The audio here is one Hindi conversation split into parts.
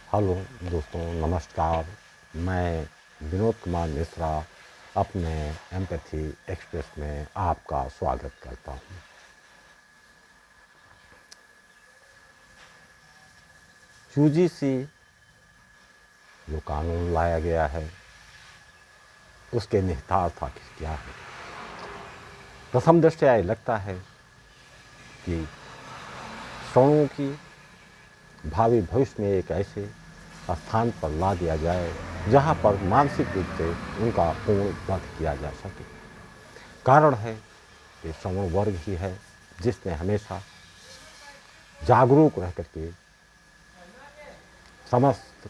हेलो दोस्तों, नमस्कार। मैं विनोद कुमार मिश्रा अपने एम्पैथी एक्सप्रेस में आपका स्वागत करता हूँ। यूजीसी जो कानून लाया गया है उसके निहितार्थ आखिर क्या है? प्रथम दृष्टया ये लगता है कि श्रवणों की भावी भविष्य में एक ऐसे स्थान पर ला दिया जाए जहाँ पर मानसिक रूप से उनका पूर्ण वध किया जा सके। कारण है कि श्रवण वर्ग ही है जिसने हमेशा जागरूक रह करके समस्त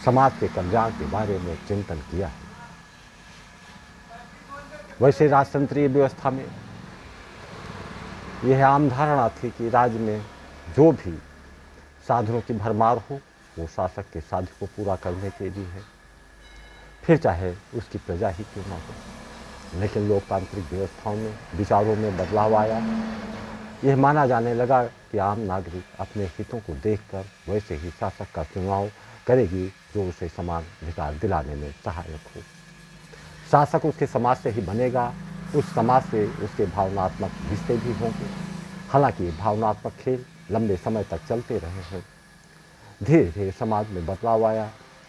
समाज के कल्याण के बारे में चिंतन किया है। वैसे राजतंत्रीय व्यवस्था में यह आम धारणा थी कि राज्य में जो भी साधनों की भरमार हो वो शासक के साध्य को पूरा करने के लिए है, फिर चाहे उसकी प्रजा ही क्यों ना हो। लेकिन लोकतांत्रिक व्यवस्थाओं में विचारों में बदलाव आया। यह माना जाने लगा कि आम नागरिक अपने हितों को देखकर वैसे ही शासक का चुनाव करेगी जो उसे समान अधिकार दिलाने में सहायक हो। शासक उसके समाज से ही बनेगा, उस समाज से उसके भावनात्मक रिश्ते भी होंगे। हालांकि ये भावनात्मक खेल लंबे समय तक चलते रहे हैं। धीरे धीरे समाज में बदलाव आया।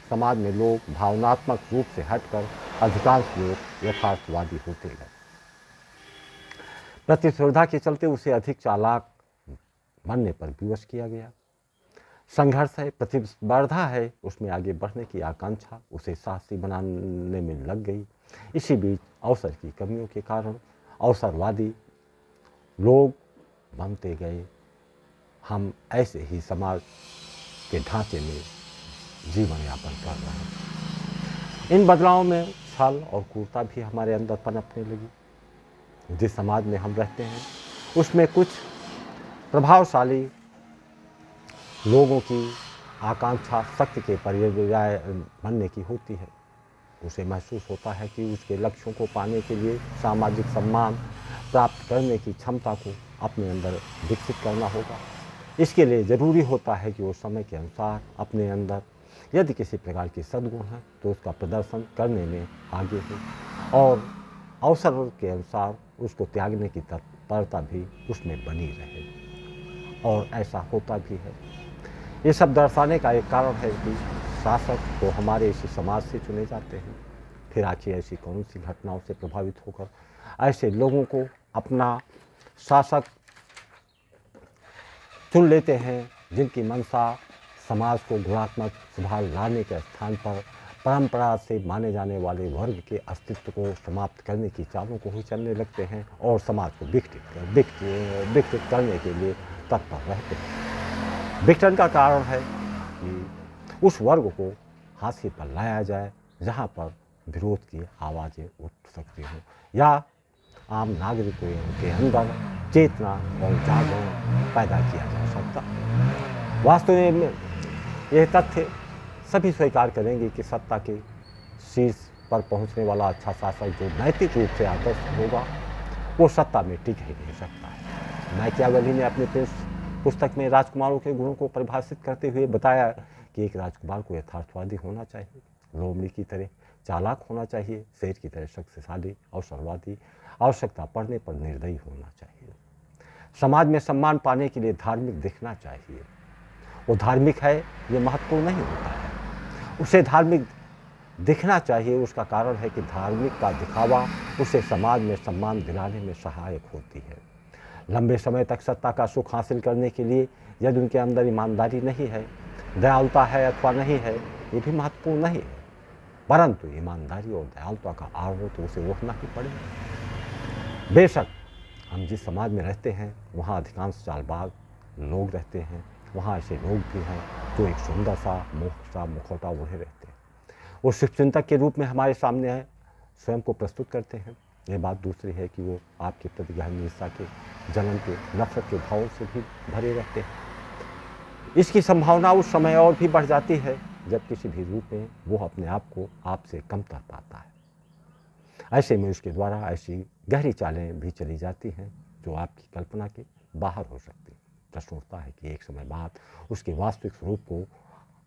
समाज में लोग भावनात्मक रूप से हटकर अधिकांश लोग यथार्थवादी होते गए। प्रतिस्पर्धा के चलते उसे अधिक चालाक बनने पर विवश किया गया। संघर्ष है, प्रतिस्पर्धा है, उसमें आगे बढ़ने की आकांक्षा उसे साहसी बनाने में लग गई। इसी बीच अवसर की कमियों के कारण अवसरवादी लोग बनते गए। हम ऐसे ही समाज के ढांचे में जीवन यापन कर रहे हैं। इन बदलावों में छल और क्रूरता भी हमारे अंदर पनपने लगी। जिस समाज में हम रहते हैं उसमें कुछ प्रभावशाली लोगों की आकांक्षा सत्य के पर्याय बनने की होती है। उसे महसूस होता है कि उसके लक्ष्यों को पाने के लिए सामाजिक सम्मान प्राप्त करने की क्षमता को अपने अंदर विकसित करना होगा। इसके लिए ज़रूरी होता है कि वो समय के अनुसार अपने अंदर यदि किसी प्रकार की सद्गुण है तो उसका प्रदर्शन करने में आगे हो और अवसर के अनुसार उसको त्यागने की तत्परता भी उसमें बनी रहे, और ऐसा होता भी है। ये सब दर्शाने का एक कारण है कि शासक तो हमारे इसी समाज से चुने जाते हैं। फिर आखिर ऐसी कौन सी घटनाओं से प्रभावित होकर ऐसे लोगों को अपना शासक चुन लेते हैं जिनकी मंशा समाज को गुणात्मक सुधार लाने के स्थान पर परंपरा से माने जाने वाले वर्ग के अस्तित्व को समाप्त करने की चालों को ही चलने लगते हैं और समाज को विकसित करने के लिए तत्पर रहते हैं। विघटन का कारण है कि उस वर्ग को हाशिए पर लाया जाए जहाँ पर विरोध की आवाज़ें उठ सकती हों, या आम नागरिकों के अंदर चेतना और जागरण पैदा किया जा सकता। वास्तव में यह तथ्य सभी स्वीकार करेंगे कि सत्ता के शीर्ष पर पहुंचने वाला अच्छा शासक जो नैतिक रूप से आदर्श होगा वो सत्ता में टिक ही नहीं सकता है। मैकियावेली ने अपने पुस्तक में राजकुमारों के गुणों को परिभाषित करते हुए बताया कि एक राजकुमार को यथार्थवादी होना चाहिए, लोमड़ी की तरह चालाक होना चाहिए, शेर की तरह शक्तिशाली, अवसरवादी, आवश्यकता पड़ने पर निर्दयी होना चाहिए। समाज में सम्मान पाने के लिए धार्मिक दिखना चाहिए। वो धार्मिक है ये महत्वपूर्ण नहीं होता है, उसे धार्मिक दिखना चाहिए। उसका कारण है कि धार्मिक का दिखावा उसे समाज में सम्मान दिलाने में सहायक होती है। लंबे समय तक सत्ता का सुख हासिल करने के लिए यदि उनके अंदर ईमानदारी नहीं है, दयालुता है अथवा नहीं है, ये भी महत्वपूर्ण नहीं है, परंतु ईमानदारी और दयालुता का आरोप तो उसे उठना ही पड़ेगा। बेशक हम जिस समाज में रहते हैं वहाँ अधिकांश चालबाज लोग रहते हैं। वहाँ ऐसे लोग भी हैं जो एक सुंदर सा मुखौटा ओढ़े रहते हैं। वो शुभचिंतक के रूप में हमारे सामने है, स्वयं को प्रस्तुत करते हैं। ये बात दूसरी है कि वो आपके प्रति गहन ईर्ष्या के, जलन के, नफरत के भावों से भी भरे रहते हैं। इसकी संभावना उस समय और भी बढ़ जाती है जब किसी भी रूप में वो अपने आप को आपसे कमतर पाता है। ऐसे में उसके द्वारा ऐसी गहरी चालें भी चली जाती हैं जो आपकी कल्पना के बाहर हो सकती है। प्रश्न उठता है कि एक समय बाद उसके वास्तविक स्वरूप को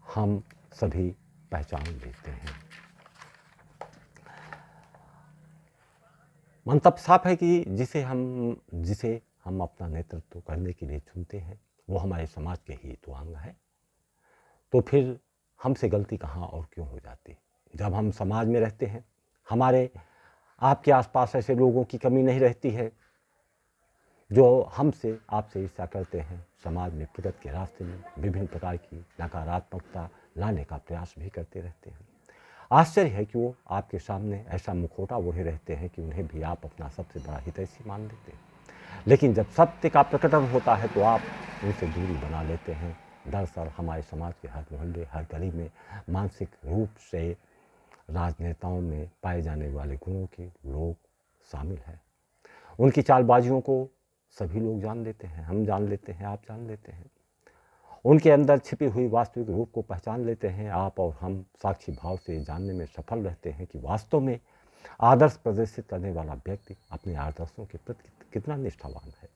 हम सभी पहचान लेते हैं। मंतव्य साफ है कि जिसे हम अपना नेतृत्व करने के लिए चुनते हैं वो हमारे समाज के ही तो अंग है। तो फिर हमसे गलती कहाँ और क्यों हो जाती? जब हम समाज में रहते हैं, हमारे आपके आसपास ऐसे लोगों की कमी नहीं रहती है जो हमसे आपसे ईर्ष्या करते हैं, समाज में प्रगति के रास्ते में विभिन्न प्रकार की नकारात्मकता लाने का प्रयास भी करते रहते हैं। आश्चर्य है कि वो आपके सामने ऐसा मुखौटा ओढ़े रहते हैं कि उन्हें भी आप अपना सबसे बड़ा हितैषी मान लेते हैं। लेकिन जब सत्य का प्रकटन होता है तो आप उनसे दूरी बना लेते हैं। दरअसल हमारे समाज के हर मोहल्ले, हर गली में मानसिक रूप से राजनेताओं में पाए जाने वाले गुणों के लोग शामिल हैं। उनकी चालबाजियों को सभी लोग जान लेते हैं, हम जान लेते हैं, आप जान लेते हैं। उनके अंदर छिपी हुई वास्तविक रूप को पहचान लेते हैं। आप और हम साक्षी भाव से जानने में सफल रहते हैं कि वास्तव में आदर्श प्रदर्शित करने वाला व्यक्ति अपने आदर्शों के प्रति कितना निष्ठावान है।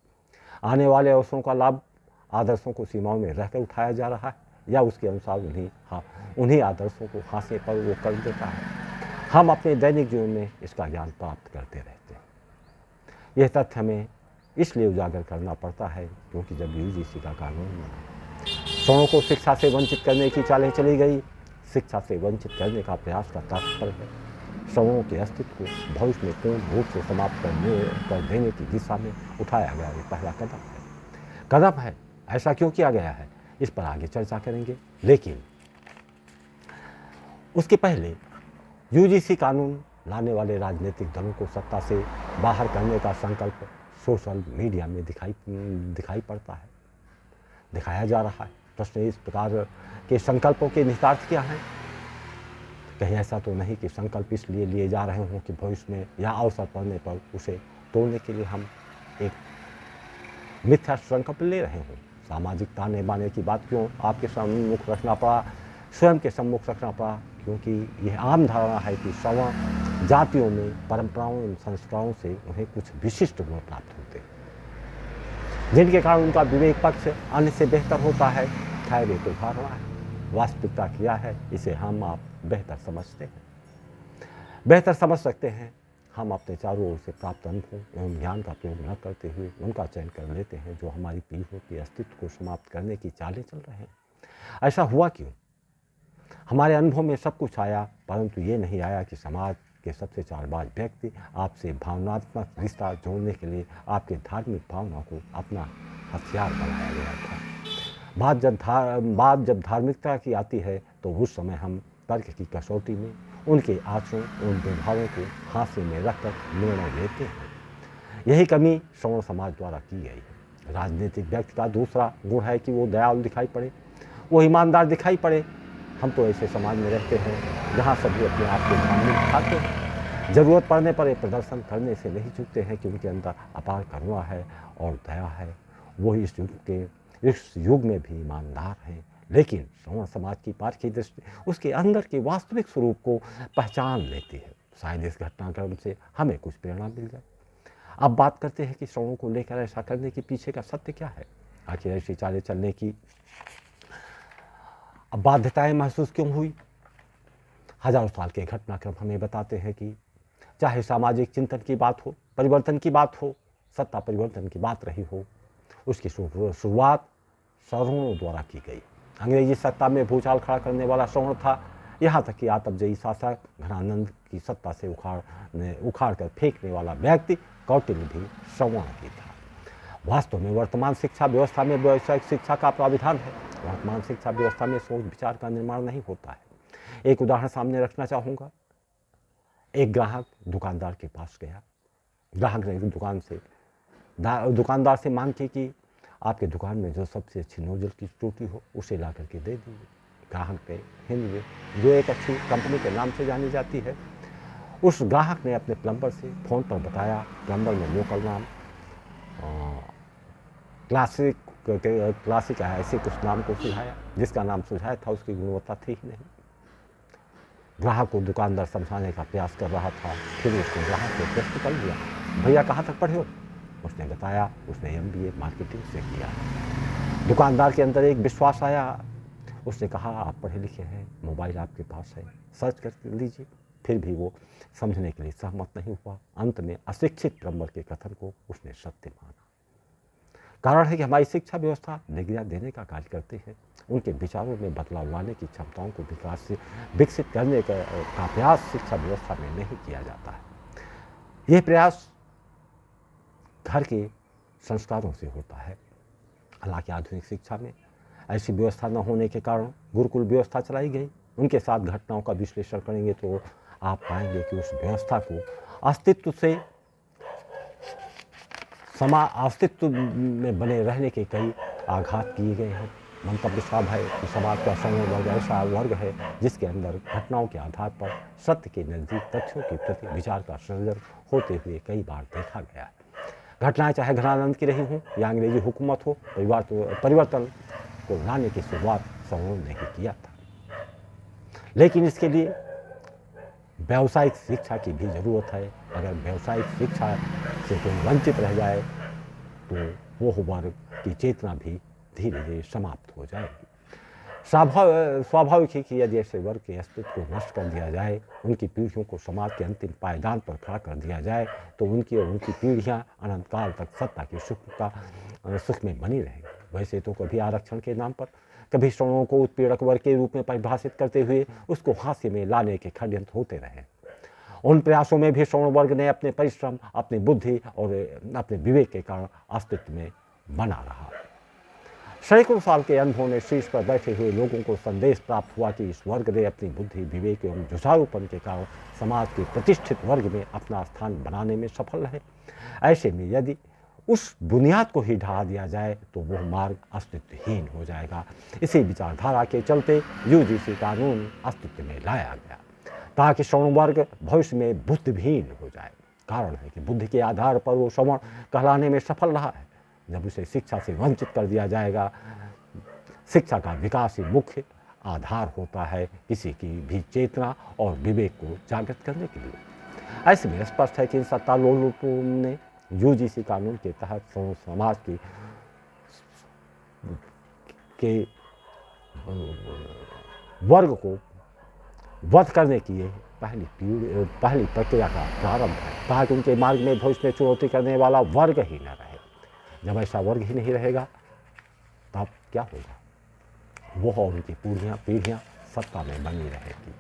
आने वाले अवसरों का लाभ आदर्शों को सीमाओं में रहकर उठाया जा रहा है या उसके अनुसार उन्हीं आदर्शों को हासिल पर वो कर देता है। हम अपने दैनिक जीवन में इसका ज्ञान प्राप्त करते रहते हैं। यह तथ्य हमें इसलिए उजागर करना पड़ता है क्योंकि जब यूजीसी का कानून बना, सवर्णों को शिक्षा से वंचित करने की चालें चली गई। शिक्षा से वंचित करने का प्रयास का तात्पर्य है सवर्णों के अस्तित्व को भविष्य में पूर्ण रूप से समाप्त कर देने की दिशा में उठाया गया ये पहला कदम है। ऐसा क्यों किया गया है, इस पर आगे चर्चा करेंगे। लेकिन उसके पहले यूजीसी कानून लाने वाले राजनीतिक दलों को सत्ता से बाहर करने का संकल्प सोशल मीडिया में दिखाई पड़ता है, दिखाया जा रहा है। प्रश्न इस प्रकार के संकल्पों के निहितार्थ क्या हैं? कहीं ऐसा तो नहीं कि संकल्प इसलिए लिए जा रहे हों कि भविष्य में या अवसर पड़ने पर उसे तोड़ने के लिए हम एक मिथ्या संकल्प ले रहे हों। सामाजिक ताने बाने की बात क्यों आपके सम्मुख रखना पड़ा, स्वयं के सम्मुख रखना पड़ा? क्योंकि यह आम धारणा है कि सवर्ण जातियों में परंपराओं एवं संस्कारों से उन्हें कुछ विशिष्ट गुण प्राप्त होते हैं जिनके कारण उनका विवेक पक्ष अन्य से बेहतर होता है। खैर ये तो धारणा है, वास्तविकता क्या है इसे हम आप बेहतर समझते हैं, बेहतर समझ सकते हैं। हम अपने चारों ओर से प्राप्त अनुभव एवं ज्ञान का प्रयोग न करते हुए उनका चयन कर लेते हैं जो हमारी पीढ़ियों के अस्तित्व को समाप्त करने की चालें चल रहे हैं। ऐसा हुआ क्यों? हमारे अनुभव में सब कुछ आया, परंतु ये नहीं आया कि समाज के सबसे चालबाज व्यक्ति आपसे भावनात्मक रिश्ता जोड़ने के लिए आपके धार्मिक भावना को अपना हथियार बनाया गया था। बात जब धार्मिकता की आती है तो उस समय हम तर्क की कसौटी में उनके आचरण उन दुर्भावों को हाथ में रखकर निर्णय लेते हैं। यही कमी सवर्ण समाज द्वारा की गई है। राजनीतिक व्यक्ति का दूसरा गुण है कि वो दयालु दिखाई पड़े, वो ईमानदार दिखाई पड़े। हम तो ऐसे समाज में रहते हैं जहाँ सभी अपने आप को धार्मिक दिखाते हैं। ज़रूरत पड़ने पर एक प्रदर्शन करने से नहीं चूकते हैं कि उनके अंदर अपार करुणा है और दया है। वो इस युग में भी ईमानदार हैं। लेकिन सवर्ण समाज की पारखी दृष्टि उसके अंदर के वास्तविक स्वरूप को पहचान लेती है। शायद इस घटनाक्रम से हमें कुछ प्रेरणा मिल जाए। अब बात करते हैं कि सवर्णों को लेकर ऐसा करने के पीछे का सत्य क्या है। आखिर ऐसी चालें चलने की अब बाध्यताएं महसूस क्यों हुई? हजारों साल के घटनाक्रम हमें बताते हैं कि चाहे सामाजिक चिंतन की बात हो, परिवर्तन की बात हो, सत्ता परिवर्तन की बात रही हो, उसकी शुरुआत सवर्णों द्वारा की गई। अंग्रेजी सत्ता में भूचाल खड़ा करने वाला सवर्ण था। यहाँ तक कि आतपजयी शासक घनानंद की सत्ता से उखाड़ कर फेंकने वाला व्यक्ति कौटिल्य भी सवर्ण ही था। वास्तव में वर्तमान शिक्षा व्यवस्था में व्यावसायिक शिक्षा का प्राविधान है। वर्तमान शिक्षा व्यवस्था में सोच विचार का निर्माण नहीं होता है। एक उदाहरण सामने रखना चाहूँगा। एक ग्राहक दुकानदार के पास गया। ग्राहक ने दुकानदार से मांग की कि आपके दुकान में जो सबसे अच्छी नोजल की टूटी हो उसे ला करके दे दीजिए। ग्राहक ने हिंद जो एक अच्छी कंपनी के नाम से जानी जाती है, उस ग्राहक ने अपने प्लम्बर से फ़ोन पर बताया। प्लम्बर ने लोकल नाम क्लासिक है ऐसे कुछ नाम को सुझाया, जिसका नाम सुझाया था उसकी गुणवत्ता थी ही नहीं। ग्राहक को दुकानदार समझाने का प्रयास कर रहा था। फिर उसने ग्राहक से प्रश्न कर लिया, भैया कहाँ तक पढ़े हो? उसने बताया उसने MBA मार्केटिंग से किया। दुकानदार के अंदर एक विश्वास आया। उसने कहा आप पढ़े लिखे हैं, मोबाइल आपके पास है, सर्च कर लीजिए। फिर भी वो समझने के लिए सहमत नहीं हुआ। अंत में अशिक्षित ब्रह्मर के कथन को उसने सत्य माना। कारण है कि हमारी शिक्षा व्यवस्था डिग्रियाँ देने का कार्य करती है, उनके विचारों में बदलाव लाने की क्षमताओं को विकसित करने का प्रयास शिक्षा व्यवस्था में नहीं किया जाता है। यह प्रयास घर के संस्कारों से होता है। हालांकि आधुनिक शिक्षा में ऐसी व्यवस्था न होने के कारण गुरुकुल व्यवस्था चलाई गई। उनके साथ घटनाओं का विश्लेषण करेंगे तो आप पाएंगे कि उस व्यवस्था को अस्तित्व में बने रहने के कई आघात किए गए हैं। मंतव्य साफ है कि समाज का सवर्ण वर्ग ऐसा वर्ग है जिसके अंदर घटनाओं के आधार पर सत्य के नज़दीक तथ्यों के प्रति विचार का सृजन होते हुए कई बार देखा गया है। घटनाएं चाहे घनानंद की रही हों या अंग्रेजी हुकूमत हो, परिवर्तन को लाने की शुरुआत सवर्णों ने ही किया था। लेकिन इसके लिए व्यावसायिक शिक्षा की भी ज़रूरत है। अगर व्यावसायिक शिक्षा से कोई वंचित रह जाए तो वो वर्ग की चेतना भी धीरे धीरे समाप्त हो जाएगी। स्वाभाविक है कि यदि ऐसे वर्ग के अस्तित्व को नष्ट कर दिया जाए, उनकी पीढ़ियों को समाज के अंतिम पायदान पर खड़ा कर दिया जाए, तो उनकी और उनकी पीढ़ियाँ अनंत काल तक सत्ता की सुख में बनी रहेंगी। वैसे तो कभी आरक्षण के नाम पर, कभी श्रवणों को उत्पीड़क वर्ग के रूप में परिभाषित करते हुए उसको हास्य में लाने के षड्यंत्र होते रहे। उन प्रयासों में भी श्रवण वर्ग ने अपने परिश्रम, अपनी बुद्धि और अपने विवेक के कारण अस्तित्व में बना रहा। सैकड़ों साल के अनुभव ने शीर्ष पर बैठे हुए लोगों को संदेश प्राप्त हुआ कि इस वर्ग ने अपनी बुद्धि, विवेक एवं जुझारूपन के कारण समाज के प्रतिष्ठित वर्ग में अपना स्थान बनाने में सफल रहे। ऐसे में यदि उस बुनियाद को ही ढहा दिया जाए तो वह मार्ग अस्तित्वहीन हो जाएगा। इसी विचारधारा के चलते यूजीसी कानून अस्तित्व में लाया गया ताकि श्रवण वर्ग भविष्य में बुद्धिहीन हो जाए। कारण है कि बुद्धि के आधार पर वो श्रवण कहलाने में सफल रहा है। जब उसे शिक्षा से वंचित कर दिया जाएगा, शिक्षा का विकास ही मुख्य आधार होता है किसी की भी चेतना और विवेक को जागृत करने के लिए। ऐसे में स्पष्ट है कि इन सत्तालोलुपों ने यूजीसी कानून के तहत समाज के वर्ग को वध करने की ये पहली प्रक्रिया का प्रारंभ है ताकि उनके मार्ग में भविष्य में चुनौती करने वाला वर्ग ही न रहे। जब ऐसा वर्ग ही नहीं रहेगा तब क्या होगा? वो और उनकी पीढ़ियाँ सत्ता में बनी रहेगी।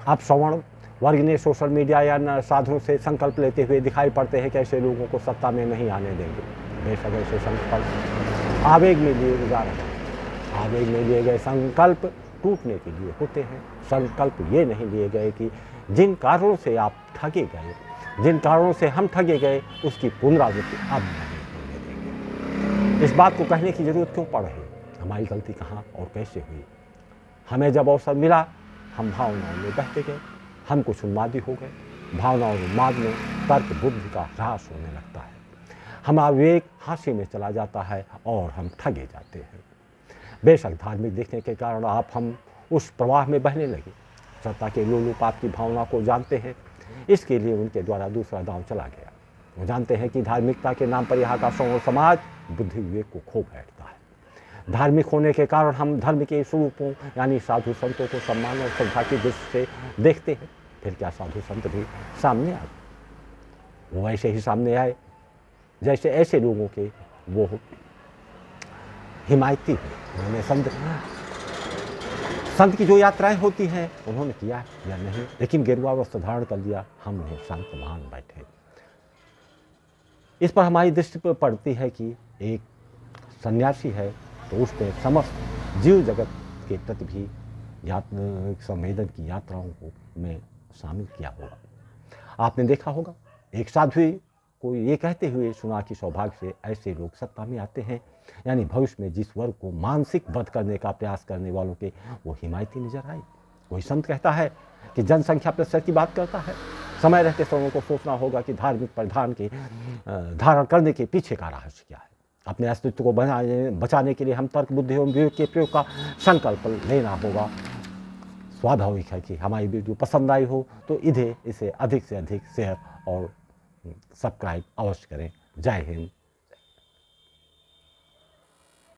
अब श्रवण वर्ग ने सोशल मीडिया या साधनों से संकल्प लेते हुए दिखाई पड़ते हैं कि ऐसे लोगों को सत्ता में नहीं आने देंगे। बेशक ऐसे संकल्प आवेग में लिए जा रहे हैं। आवेग में लिए गए संकल्प टूटने के लिए होते हैं। संकल्प ये नहीं लिए गए कि जिन कारणों से आप ठगे गए, जिन कारणों से हम ठगे गए, उसकी पुनरावृत्ति अब नहीं होने देंगे। इस बात को कहने की जरूरत क्यों पड़ रही? हमारी गलती कहाँ और कैसे हुई? हमें जब अवसर मिला हम भावनाओं में बहते गए, हम कुछ उन्मादी हो गए। भावना और उन्माद में तर्क बुद्धि का ह्रास होने लगता है। हमारा विवेक हास्य में चला जाता है और हम ठगे जाते हैं। बेशक धार्मिक दिखने के कारण हम उस प्रवाह में बहने लगे। सत्ता के लोलुपात की भावना को जानते हैं, इसके लिए उनके द्वारा दूसरा दांव चला गया। वो जानते हैं कि धार्मिकता के नाम पर यहाँ का समाज बुद्धि विवेक को खो बैठता है। धार्मिक होने के कारण हम धर्म के स्वरूपों यानी साधु संतों को सम्मान और श्रद्धा की दृष्टि से देखते हैं। फिर क्या साधु संत भी सामने आ गए? वो ऐसे ही सामने आए जैसे ऐसे लोगों के वो हिमायती हैं। उन्होंने संत की जो यात्राएं होती हैं उन्होंने किया या नहीं, लेकिन गेरुआ वस्त्र धारण कर लिया, हम उन्हें संत मान बैठे। इस पर हमारी दृष्टि पर पड़ती है कि एक सन्यासी है तो उसने समस्त जीव जगत के प्रति भी संवेदन की यात्राओं को में शामिल किया होगा। आपने देखा होगा एक साधु को ये कहते हुए सुना कि सौभाग्य से ऐसे लोग सत्ता में आते हैं, यानी भविष्य में जिस वर्ग को मानसिक वध करने का प्रयास करने वालों के वो हिमायती नजर आए। कोई संत कहता है कि जनसंख्या प्रतिशत की बात करता है। समय रहते समय को सोचना होगा कि धार्मिक परिधान के धारण करने के पीछे का रहस्य क्या है। अपने अस्तित्व को बचाने के लिए हम तर्क बुद्धि एवं विवेक के प्रयोग का संकल्प लेना होगा। स्वाभाविक है कि हमारी वीडियो पसंद आई हो तो इसे अधिक से अधिक शेयर और सब्सक्राइब अवश्य करें। जय हिंद,